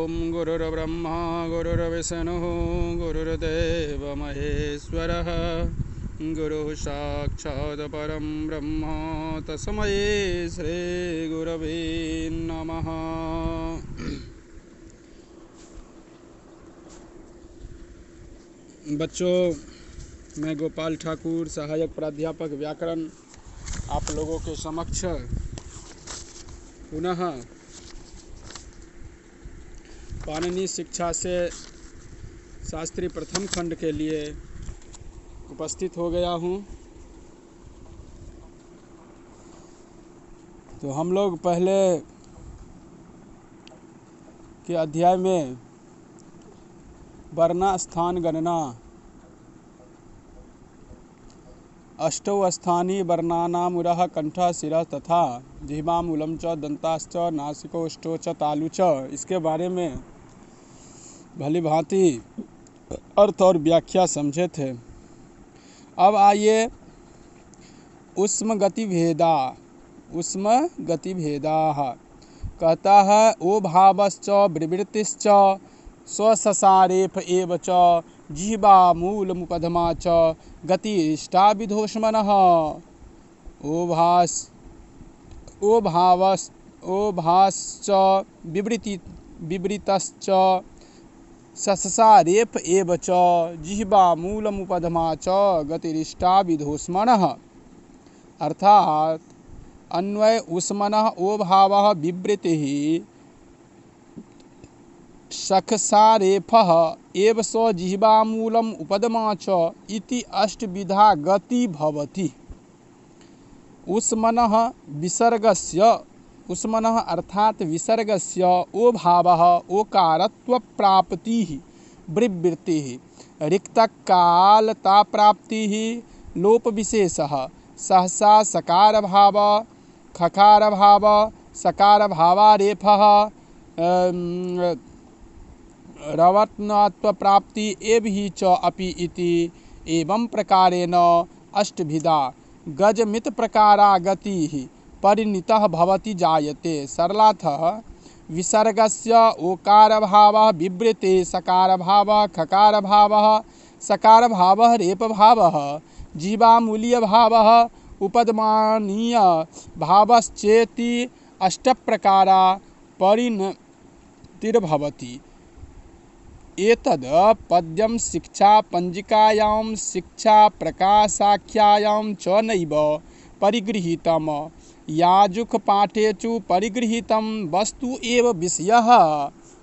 ओम गुरुर्ब्रह्मा गुरुर्विष्णुः गुरुर्देव महेश्वरः गुरुः साक्षात् परं ब्रह्म तस्मै श्री गुरवे नमः। बच्चों, मैं गोपाल ठाकुर, सहायक प्राध्यापक व्याकरण, आप लोगों के समक्ष पुनः पाणिनि शिक्षा से शास्त्री प्रथम खंड के लिए उपस्थित हो गया हूँ। तो हम लोग पहले के अध्याय में वर्णा स्थान गणना, अष्टौ स्थानी वर्णानाम् उरः कंठः शिरः तथा जिह्वा मूलं च दंताश्च नासिकोष्ठौ च तालु च, इसके बारे में भली भांति अर्थ और व्याख्या समझे थे। अब आइए उष्म गतिभेदाः कहता है ओ भावश्च विवृतिश्च स्वससारेफ एव च जिह्वा मूलमुपधमा च गतिरिष्टा विधोष्मनः। ओ भाश्च विवृतश्च ससारेफ एव च जिह्वा मूलमुपधमा च गतिरिष्टा विधोष्मनः। अर्थात अन्वय उष्मनः ओ भावः विवृतिः सखसारेफः एव स जिह्वामूलम् उपदमा च इति अष्टविधा गति भवति। उष्मनः विसर्गस्य, उष्मनः अर्थात विसर्गस्य ओ भावः ओकारत्वप्राप्तिः विवृत्तिः रिक्तकालताप्राप्तिः लोपविशेषः सहसा सकारभाव खकारभाव सकारभावारेफः रवत्नत्वप्राप्ति एव हि च अपि इति एवं प्रकारेण अष्टविधा गजमित प्रकारा गतिः परिणितः भवति जायते। सरलार्थः विसर्गस्य ओकारभावः विवृते सकारभावः खकारभावः सकारभावः रेपभावः जीवामूल्यभावः उपदमानीय भावश्चेति अष्टप्रकारा परिणतिर्भवति। एतद् पद्यं शिक्षा पंजिकायां शिक्षा प्रकाशाख्यायां च नैव परिगृहीतम् याजुक पाठेषु परिगृहीतं वस्तु एव विषयः।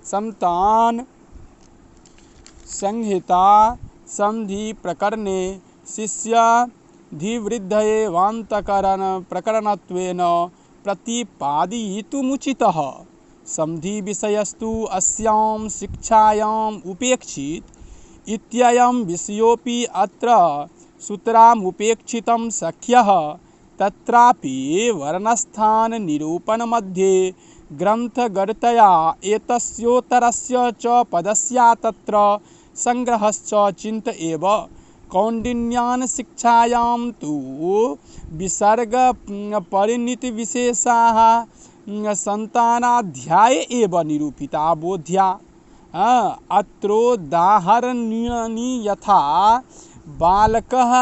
समतान संहिता संधि प्रकरणे शिष्याधिवृद्धये वान्तकरण प्रकरणत्वेन प्रतिपादयितुमुचितः। संधि विषयस्तु अस्यां शिक्षायाम् उपेक्षित इत्ययं विषयोऽपि अत्र सूत्रामुपेक्षितं शक्यः। तत्रापि वर्णस्थान निरूपण मध्ये ग्रंथगतया एतस्योत्तरस्य च पदस्य तत्र संग्रहश्च चिन्त एव। कौण्डिन्यान् शिक्षायां तु विसर्ग परिणति विशेषाः संतानाध्याये एव निरूपिता बोध्या। अत्रोदाहरणानि यथा बालकः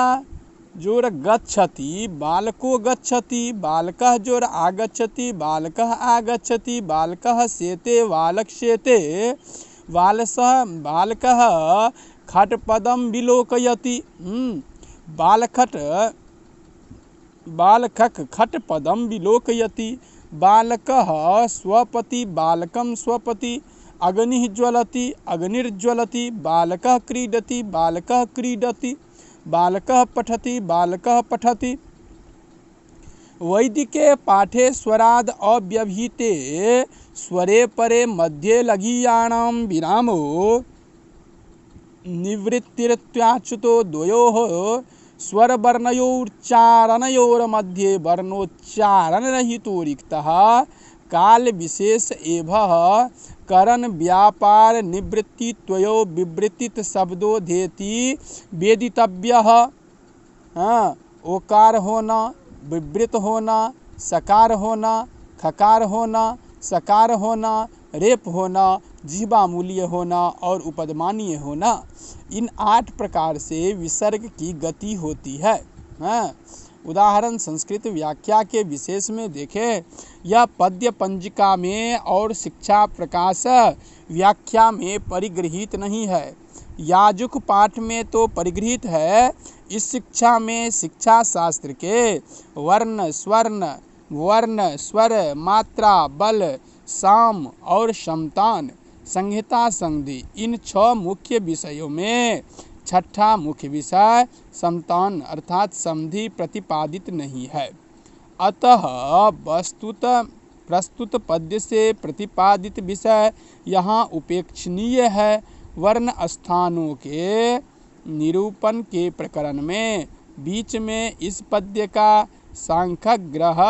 जोर गच्छति बालको गच्छति बालकः जोर आगच्छति बालकः आगच्छति बालकः शेते बालक शेते बालकः खट्पदं विलोकयति बालकः खट्पदं विलोकयति बालकः स्वपति बालकं स्वपति अग्निः ज्वलति अग्निर्ज्वलति बालकः क्रीडति बालकः क्रीडति बालकः पठति बालकः पठति। वैदिके पाठे स्वराद अव्यवहिते स्वरे परे मध्ये लघीयाणां विरामो निवृत्तिरत्याच्युतो द्वयोः स्वरवर्णयोच्चारणयोर्मध्ये वर्णोच्चारणरहितो रिक्तः काल विशेष एवः करण व्यापार निवृत्ति त्वयो विवृत्तित शब्दो धेति वेदितव्यः। ओकार होना विवृत होना सकार होना खकार होना सकार होना रेप होना, जिह्वामूलीय होना और उपदमानीय होना, इन 8 प्रकार से विसर्ग की गति होती है। उदाहरण संस्कृत व्याख्या के विशेष में देखें। यह पद्य पंजिका में और शिक्षा प्रकाश व्याख्या में परिगृहित नहीं है। याजुक पाठ में तो परिगृहित है। इस शिक्षा में शिक्षा शास्त्र के वर्ण, स्वर, मात्रा, बल, साम और समतान, संहिता, संधि, इन 6 मुख्य विषयों में छठा मुख्य विषय समतान अर्थात संधि प्रतिपादित नहीं है। अतः प्रस्तुत पद्य से प्रतिपादित विषय यहाँ उपेक्षणीय है। वर्ण स्थानों के निरूपण के प्रकरण में बीच में इस पद्य का सांख्यग्रह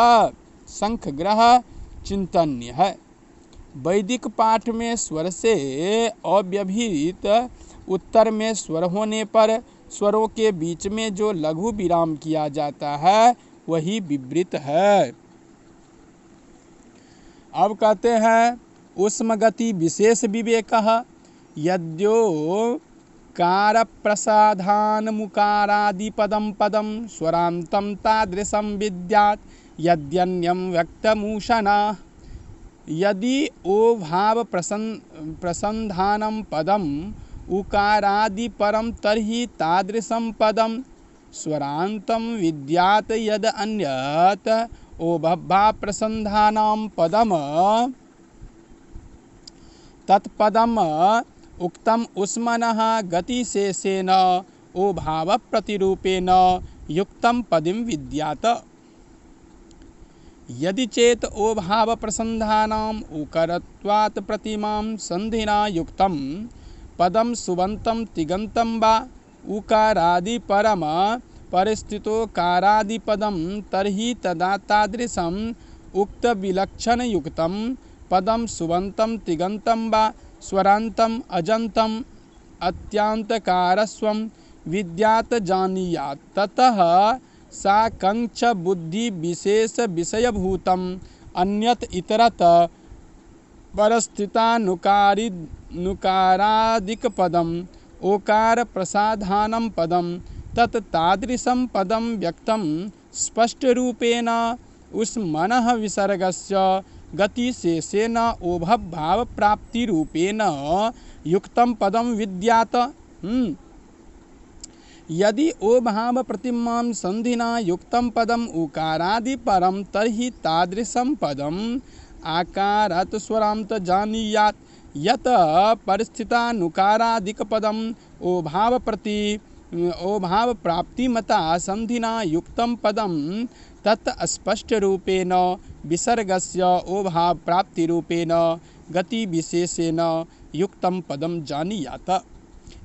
चिंतनीय है। वैदिक पाठ में स्वर से अव्यवहित उत्तर में स्वर होने पर स्वरों के बीच में जो लघु विराम किया जाता है वही विवृत है। अब कहते हैं उष्मगति विशेष विवेकः यद्यो कार प्रसाधान मुकारादि पदम स्वरांतम तादृशम विद्यात् यद्यन्यम व्यक्तमूषणा। यदि ओ भाव प्रसंधानम पदम उकारादि परम तर्हि तादृशम पदम स्वरांतम विद्यात् यद अन्यत् ओ भाव प्रसंधानम पदम तत्पदम उक्तम उष्मनः गतिशेषेण ओ भाव प्रतिरूपेण युक्तम पदम विद्यात्। यदि चेत ओ भाव प्रसंधानाम उकरत्वात् प्रतिमां संधिना युक्तम पदम सुबंतम तिगंतम वा उकारादि परम परिस्थितो कारादि पदम तर्हि तदा तादृशम उक्त विलक्षण युक्तम पदम सुबंतम तिगंतम वा स्वरांतम अजंतम अत्यांतकारस्वम विद्यात जानीयात्। ततः साकंक्ष बुद्धि विशेष विषयभूतम अन्यत इतरत परस्थितानुकारादिक पदम ओकार प्रसाधानम पदम तत् तादृशम पदम व्यक्तम स्पष्ट रूपेण उष्मनः विसर्गस्य गतिशेषेण ओभव प्राप्ति रूपेण युक्तम पदम विद्यात्। यदि ओ भाव प्रतिमां संधिना युक्तम पदम उकारादि परम तर्हि तादृशम पदम आकारात् स्वरांत जानीयात्। यत परिस्थितानुकारादिक पदम ओ भाव प्राप्ति मता संधिना युक्तम पदम तत् स्पष्ट रूपेण विसर्गस्य ओ भाव प्राप्ति रूपेण गति विशेषेण युक्तम पदम जानीयात्।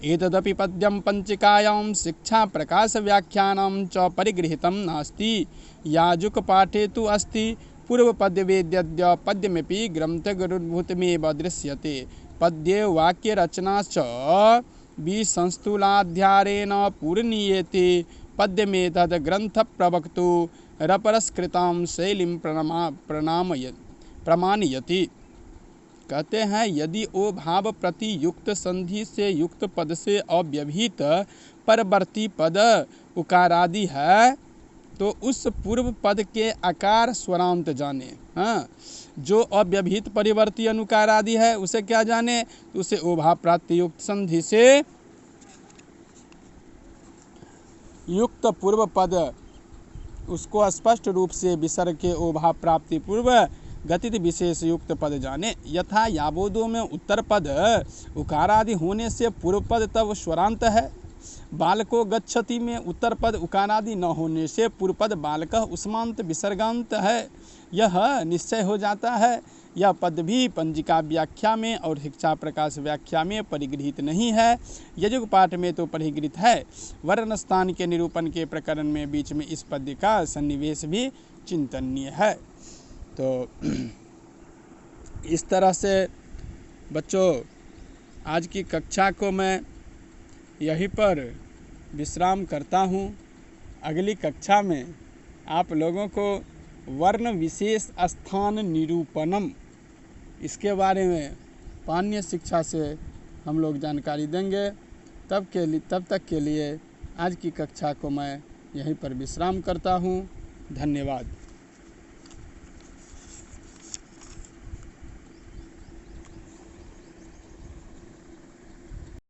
एतदपि पद्यं पंचिकायां शिक्षा प्रकाश व्याख्यानं च परिगृहीतं नास्ति। याजुक पाठे तु अस्ति। पूर्वपद्यवेद्यद्य पद्यमपि ग्रन्थगुरुभूतमेव दृश्यते। पद्ये वाक्यरचनाश्च विसंस्तुलाध्यारेण पूरणीयते। पद्यमेतद् ग्रन्थप्रवक्तु रपरस्कृतां शैलीं प्रमाणयति। कहते हैं यदि ओ भाव प्रति युक्त संधि से युक्त पद से अव्यवहित परवर्ती पद उकारादि है तो उस पूर्व पद के आकार स्वरांत जाने। जो अव्यवहित परिवर्ती अनुकार आदि है उसे क्या जाने, तो उसे ओ भाव प्राप्ति युक्त संधि से युक्त पूर्व पद उसको स्पष्ट रूप से विसर्ग के ओ भाव प्राप्ति पूर्व गतित विशेष युक्त पद जाने। यथा याबोदो में उत्तर पद उकारादि होने से पूर्व पद तब स्वरांत है। बालको गच्छति में उत्तर पद उकारादि न होने से पूर्व पद बालकः उष्मांत विसर्गांत है। यह निश्चय हो जाता है। यह पद भी पंजिका व्याख्या में और शिक्षा प्रकाश व्याख्या में परिगृहित नहीं है। यजुग पाठ में तो परिगृहित है। वर्ण स्थान के निरूपण के प्रकरण में बीच में इस पद्य का सन्निवेश भी चिंतनीय है। तो इस तरह से बच्चों आज की कक्षा को मैं यहीं पर विश्राम करता हूँ। अगली कक्षा में आप लोगों को वर्ण विशेष स्थान निरूपणम इसके बारे में पाणिनीय शिक्षा से हम लोग जानकारी देंगे। तब तक के लिए आज की कक्षा को मैं यहीं पर विश्राम करता हूँ। धन्यवाद।